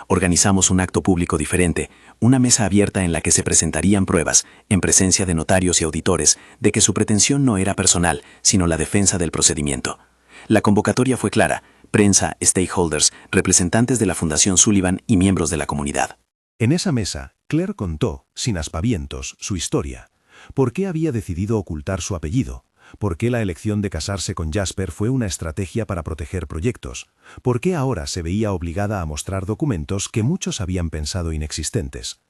Organizamos un acto público diferente, una mesa abierta en la que se presentarían pruebas, en presencia de notarios y auditores, de que su pretensión no era personal, sino la defensa del procedimiento. La convocatoria fue clara: prensa, stakeholders, representantes de la Fundación Sullivan y miembros de la comunidad. En esa mesa, Claire contó, sin aspavientos, su historia. ¿Por qué había decidido ocultar su apellido? ¿Por qué la elección de casarse con Jasper fue una estrategia para proteger proyectos? ¿Por qué ahora se veía obligada a mostrar documentos que muchos habían pensado inexistentes?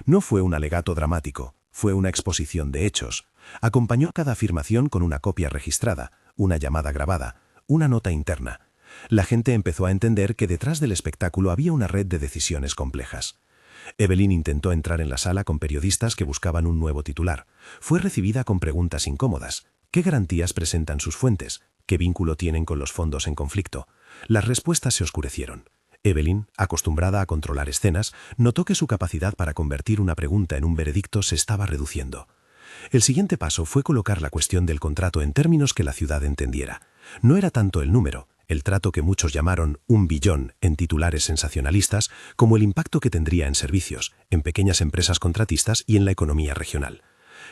No fue un alegato dramático, fue una exposición de hechos. Acompañó cada afirmación con una copia registrada, una llamada grabada, una nota interna. La gente empezó a entender que detrás del espectáculo había una red de decisiones complejas. Evelyn intentó entrar en la sala con periodistas que buscaban un nuevo titular. Fue recibida con preguntas incómodas. ¿Qué garantías presentan sus fuentes? ¿Qué vínculo tienen con los fondos en conflicto? Las respuestas se oscurecieron. Evelyn, acostumbrada a controlar escenas, notó que su capacidad para convertir una pregunta en un veredicto se estaba reduciendo. El siguiente paso fue colocar la cuestión del contrato en términos que la ciudad entendiera. No era tanto el número, el trato que muchos llamaron 1 billón en titulares sensacionalistas, como el impacto que tendría en servicios, en pequeñas empresas contratistas y en la economía regional.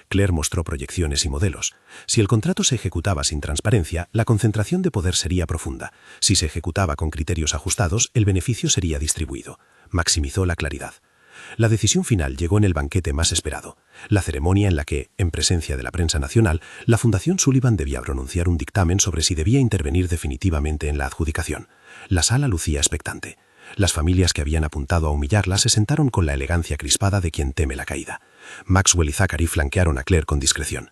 Claire mostró proyecciones y modelos. Si el contrato se ejecutaba sin transparencia, la concentración de poder sería profunda. Si se ejecutaba con criterios ajustados, el beneficio sería distribuido. Maximizó la claridad. La decisión final llegó en el banquete más esperado, la ceremonia en la que, en presencia de la prensa nacional, la Fundación Sullivan debía pronunciar un dictamen sobre si debía intervenir definitivamente en la adjudicación. La sala lucía expectante. Las familias que habían apuntado a humillarla se sentaron con la elegancia crispada de quien teme la caída. Maxwell y Zachary flanquearon a Claire con discreción.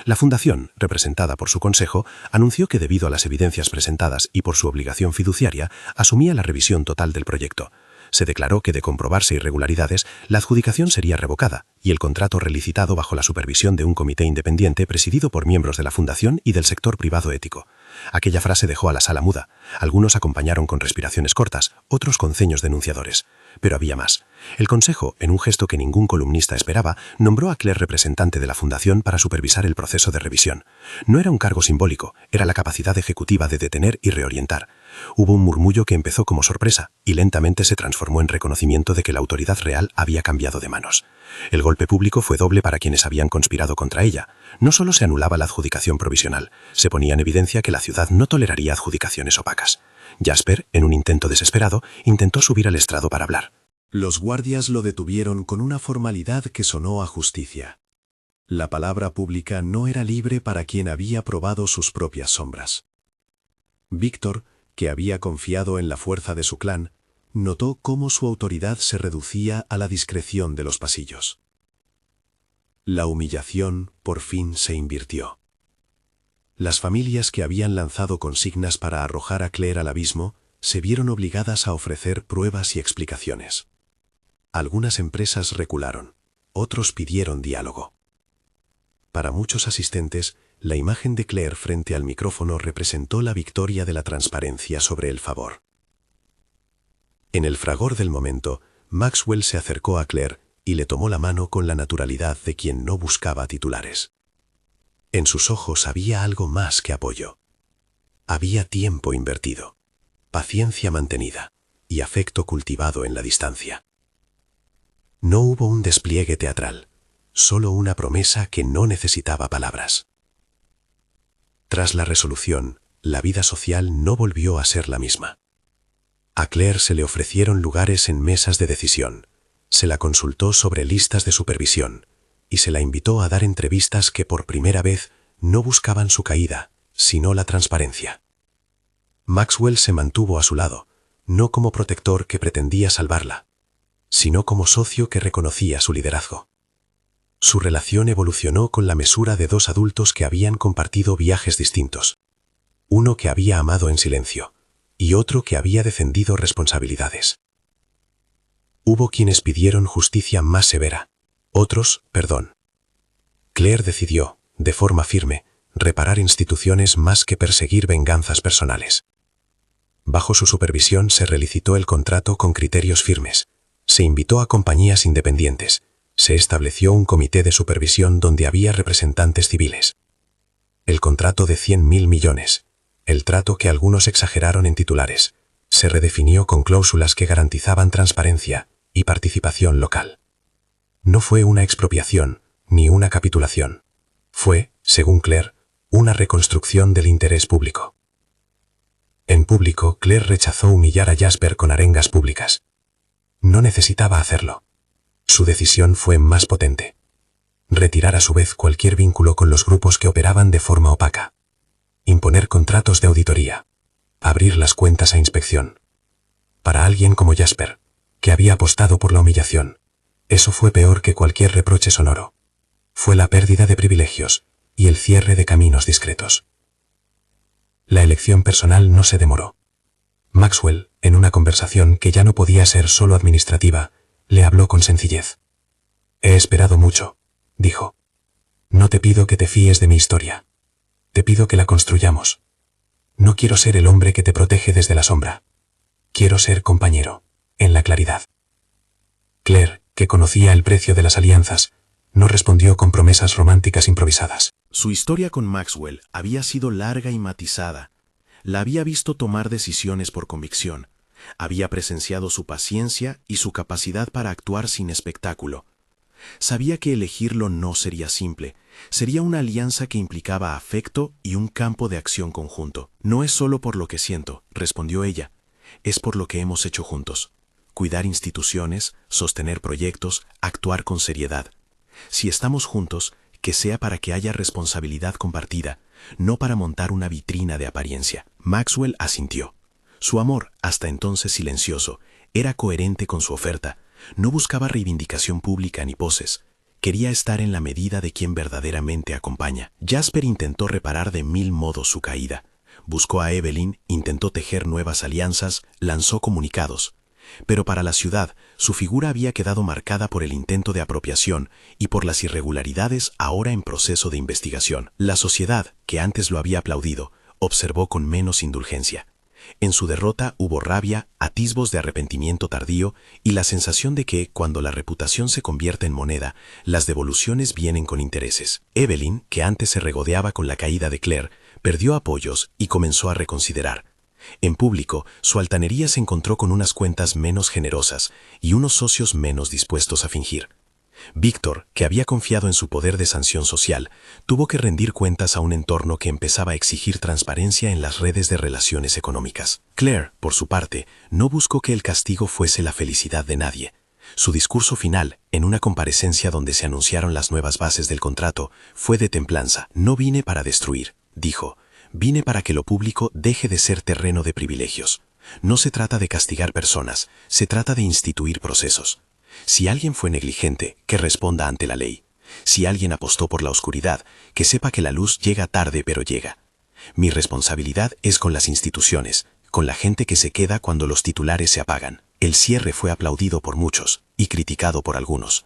La Fundación, representada por su consejo, anunció que debido a las evidencias presentadas y por su obligación fiduciaria, asumía la revisión total del proyecto. Se declaró que de comprobarse irregularidades, la adjudicación sería revocada y el contrato relicitado bajo la supervisión de un comité independiente presidido por miembros de la Fundación y del sector privado ético. Aquella frase dejó a la sala muda. Algunos acompañaron con respiraciones cortas, otros con ceños denunciadores. Pero había más. El Consejo, en un gesto que ningún columnista esperaba, nombró a Claire representante de la Fundación para supervisar el proceso de revisión. No era un cargo simbólico, era la capacidad ejecutiva de detener y reorientar. Hubo un murmullo que empezó como sorpresa y lentamente se transformó en reconocimiento de que la autoridad real había cambiado de manos. El golpe público fue doble para quienes habían conspirado contra ella. No solo se anulaba la adjudicación provisional, se ponía en evidencia que la ciudad no toleraría adjudicaciones opacas. Jasper, en un intento desesperado, intentó subir al estrado para hablar. Los guardias lo detuvieron con una formalidad que sonó a justicia. La palabra pública no era libre para quien había probado sus propias sombras. Víctor, que había confiado en la fuerza de su clan, notó cómo su autoridad se reducía a la discreción de los pasillos. La humillación, por fin, se invirtió. Las familias que habían lanzado consignas para arrojar a Claire al abismo se vieron obligadas a ofrecer pruebas y explicaciones. Algunas empresas recularon, otros pidieron diálogo. Para muchos asistentes, la imagen de Claire frente al micrófono representó la victoria de la transparencia sobre el favor. En el fragor del momento, Maxwell se acercó a Claire y le tomó la mano con la naturalidad de quien no buscaba titulares. En sus ojos había algo más que apoyo. Había tiempo invertido, paciencia mantenida y afecto cultivado en la distancia. No hubo un despliegue teatral, solo una promesa que no necesitaba palabras. Tras la resolución, la vida social no volvió a ser la misma. A Claire se le ofrecieron lugares en mesas de decisión, se la consultó sobre listas de supervisión y se la invitó a dar entrevistas que por primera vez no buscaban su caída, sino la transparencia. Maxwell se mantuvo a su lado, no como protector que pretendía salvarla, sino como socio que reconocía su liderazgo. Su relación evolucionó con la mesura de dos adultos que habían compartido viajes distintos. Uno que había amado en silencio, y otro que había defendido responsabilidades. Hubo quienes pidieron justicia más severa, otros, perdón. Claire decidió, de forma firme, reparar instituciones más que perseguir venganzas personales. Bajo su supervisión se relicitó el contrato con criterios firmes, se invitó a compañías independientes, se estableció un comité de supervisión donde había representantes civiles. El contrato de 100.000 millones, el trato que algunos exageraron en titulares, se redefinió con cláusulas que garantizaban transparencia y participación local. No fue una expropiación ni una capitulación. Fue, según Claire, una reconstrucción del interés público. En público, Claire rechazó humillar a Jasper con arengas públicas. No necesitaba hacerlo. Su decisión fue más potente. Retirar a su vez cualquier vínculo con los grupos que operaban de forma opaca. Imponer contratos de auditoría. Abrir las cuentas a inspección. Para alguien como Jasper, que había apostado por la humillación, eso fue peor que cualquier reproche sonoro. Fue la pérdida de privilegios y el cierre de caminos discretos. La elección personal no se demoró. Maxwell, en una conversación que ya no podía ser solo administrativa, le habló con sencillez. «He esperado mucho», dijo. «No te pido que te fíes de mi historia. Te pido que la construyamos. No quiero ser el hombre que te protege desde la sombra. Quiero ser compañero, en la claridad. Claire, que conocía el precio de las alianzas, no respondió con promesas románticas improvisadas. Su historia con Maxwell había sido larga y matizada. La había visto tomar decisiones por convicción. Había presenciado su paciencia y su capacidad para actuar sin espectáculo. Sabía que elegirlo no sería simple. Sería una alianza que implicaba afecto y un campo de acción conjunto. No es solo por lo que siento, respondió ella. Es por lo que hemos hecho juntos. Cuidar instituciones, sostener proyectos, actuar con seriedad. Si estamos juntos, que sea para que haya responsabilidad compartida, no para montar una vitrina de apariencia. Maxwell asintió. Su amor, hasta entonces silencioso, era coherente con su oferta. No buscaba reivindicación pública ni poses. Quería estar en la medida de quien verdaderamente acompaña. Jasper intentó reparar de 1000 modos su caída. Buscó a Evelyn, intentó tejer nuevas alianzas, lanzó comunicados. Pero para la ciudad, su figura había quedado marcada por el intento de apropiación y por las irregularidades ahora en proceso de investigación. La sociedad, que antes lo había aplaudido, observó con menos indulgencia. En su derrota hubo rabia, atisbos de arrepentimiento tardío y la sensación de que, cuando la reputación se convierte en moneda, las devoluciones vienen con intereses. Evelyn, que antes se regodeaba con la caída de Claire, perdió apoyos y comenzó a reconsiderar. En público, su altanería se encontró con unas cuentas menos generosas y unos socios menos dispuestos a fingir. Víctor, que había confiado en su poder de sanción social, tuvo que rendir cuentas a un entorno que empezaba a exigir transparencia en las redes de relaciones económicas. Claire, por su parte, no buscó que el castigo fuese la felicidad de nadie. Su discurso final, en una comparecencia donde se anunciaron las nuevas bases del contrato, fue de templanza. No vine para destruir, dijo. Vine para que lo público deje de ser terreno de privilegios. No se trata de castigar personas, se trata de instituir procesos. Si alguien fue negligente, que responda ante la ley. Si alguien apostó por la oscuridad, que sepa que la luz llega tarde pero llega. Mi responsabilidad es con las instituciones, con la gente que se queda cuando los titulares se apagan. El cierre fue aplaudido por muchos y criticado por algunos.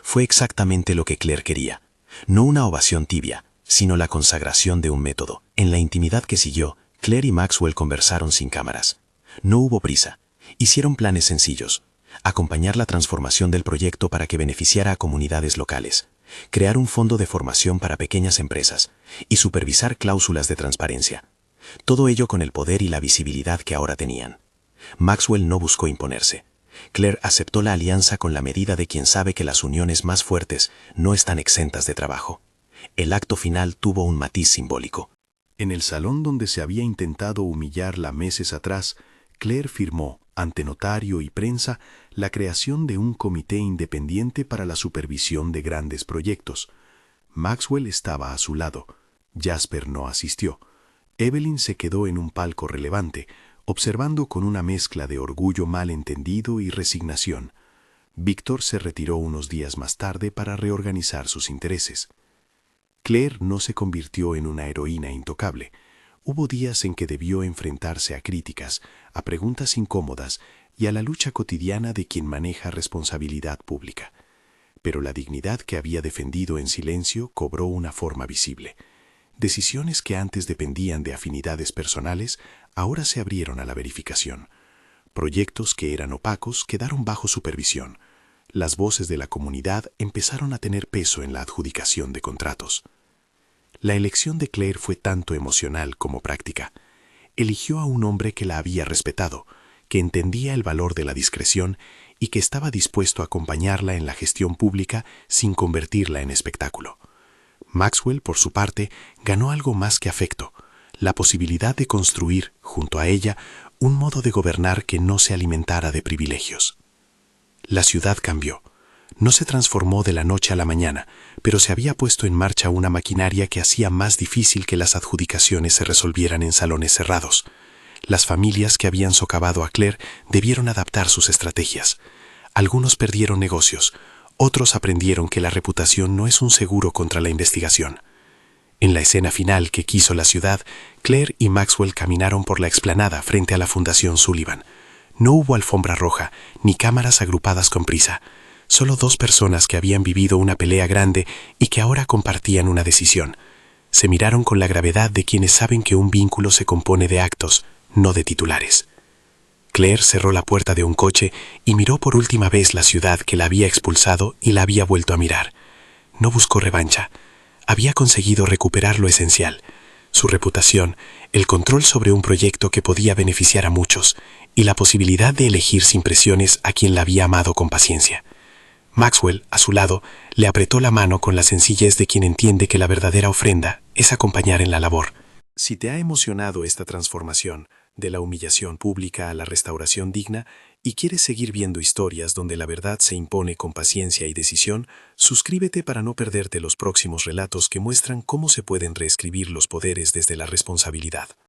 Fue exactamente lo que Claire quería. No una ovación tibia, sino la consagración de un método. En la intimidad que siguió, Claire y Maxwell conversaron sin cámaras. No hubo prisa. Hicieron planes sencillos. Acompañar la transformación del proyecto para que beneficiara a comunidades locales. Crear un fondo de formación para pequeñas empresas. Y supervisar cláusulas de transparencia. Todo ello con el poder y la visibilidad que ahora tenían. Maxwell no buscó imponerse. Claire aceptó la alianza con la medida de quien sabe que las uniones más fuertes no están exentas de trabajo. El acto final tuvo un matiz simbólico. En el salón donde se había intentado humillarla meses atrás, Claire firmó, ante notario y prensa, la creación de un comité independiente para la supervisión de grandes proyectos. Maxwell estaba a su lado. Jasper no asistió. Evelyn se quedó en un palco relevante, observando con una mezcla de orgullo mal entendido y resignación. Víctor se retiró unos días más tarde para reorganizar sus intereses. Claire no se convirtió en una heroína intocable. Hubo días en que debió enfrentarse a críticas, a preguntas incómodas y a la lucha cotidiana de quien maneja responsabilidad pública. Pero la dignidad que había defendido en silencio cobró una forma visible. Decisiones que antes dependían de afinidades personales, ahora se abrieron a la verificación. Proyectos que eran opacos quedaron bajo supervisión. Las voces de la comunidad empezaron a tener peso en la adjudicación de contratos. La elección de Claire fue tanto emocional como práctica. Eligió a un hombre que la había respetado, que entendía el valor de la discreción y que estaba dispuesto a acompañarla en la gestión pública sin convertirla en espectáculo. Maxwell, por su parte, ganó algo más que afecto, la posibilidad de construir, junto a ella, un modo de gobernar que no se alimentara de privilegios. La ciudad cambió. No se transformó de la noche a la mañana, pero se había puesto en marcha una maquinaria que hacía más difícil que las adjudicaciones se resolvieran en salones cerrados. Las familias que habían socavado a Claire debieron adaptar sus estrategias. Algunos perdieron negocios, otros aprendieron que la reputación no es un seguro contra la investigación. En la escena final que quiso la ciudad, Claire y Maxwell caminaron por la explanada frente a la Fundación Sullivan. No hubo alfombra roja, ni cámaras agrupadas con prisa. Solo dos personas que habían vivido una pelea grande y que ahora compartían una decisión. Se miraron con la gravedad de quienes saben que un vínculo se compone de actos, no de titulares. Claire cerró la puerta de un coche y miró por última vez la ciudad que la había expulsado y la había vuelto a mirar. No buscó revancha. Había conseguido recuperar lo esencial: su reputación, el control sobre un proyecto que podía beneficiar a muchos y la posibilidad de elegir sin presiones a quien la había amado con paciencia. Maxwell, a su lado, le apretó la mano con la sencillez de quien entiende que la verdadera ofrenda es acompañar en la labor. Si te ha emocionado esta transformación, de la humillación pública a la restauración digna, y quieres seguir viendo historias donde la verdad se impone con paciencia y decisión, suscríbete para no perderte los próximos relatos que muestran cómo se pueden reescribir los poderes desde la responsabilidad.